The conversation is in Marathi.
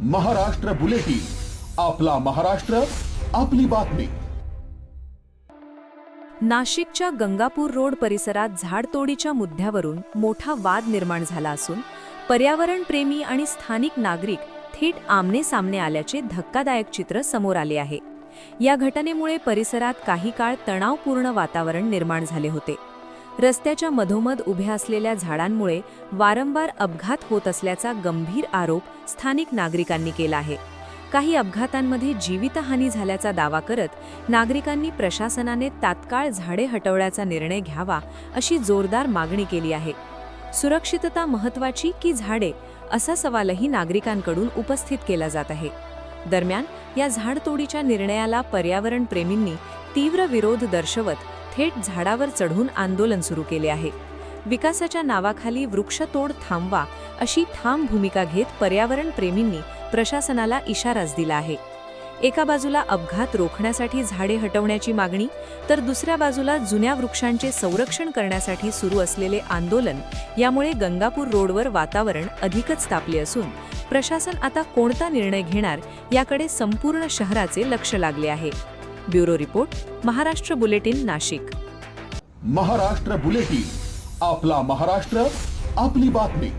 महाराष्ट्र बुलेटिन, आपला महाराष्ट्र, आपली बातमी. नाशिकच्या गंगापूर रोड परिसरात झाडतोडीच्या मुद्द्यावरून मोठा वाद निर्माण झाला असून पर्यावरणप्रेमी आणि स्थानिक नागरिक थेट आमने-सामने आल्याचे धक्कादायक चित्र समोर आले आहे. या घटनेमुळे परिसरात काही काळ तणावपूर्ण वातावरण निर्माण झाले होते. रस्त्याच्या मधोमध उभ्या असलेल्या झाडांमुळे वारंवार अपघात होत असल्याचा गंभीर आरोप स्थानिक नागरिकांनी केला आहे. काही अपघातांमध्ये जीवितहानी झाल्याचा दावा करत नागरिकांनी प्रशासनाने तात्काळ झाडे हटवण्याचा निर्णय घ्यावा अशी जोरदार मागणी केली आहे. सुरक्षितता महत्त्वाची की झाडे, असा सवालही नागरिकांकडून उपस्थित केला जात आहे. दरम्यान या झाडतोडीच्या निर्णयाला पर्यावरणप्रेमींनी तीव्र विरोध दर्शवत थेट झाडावर चढून आंदोलन सुरू केले आहे. विकासाच्या नावाखाली वृक्षतोड थांबवा अशी ठाम भूमिका घेत पर्यावरणप्रेमींनी प्रशासनाला इशाराच दिला आहे. एका बाजूला अपघात रोखण्यासाठी झाडे हटवण्याची मागणी, तर दुसऱ्या बाजूला जुन्या वृक्षांचे संरक्षण करण्यासाठी सुरू असलेले आंदोलन यामुळे गंगापूर रोडवर वातावरण अधिकच तापले असून प्रशासन आता कोणता निर्णय घेणार याकडे संपूर्ण शहराचे लक्ष लागले आहे. Bureau report, Maharashtra bulletin, Nashik. Maharashtra bulletin, आपला महाराष्ट्र, आपली बातमी.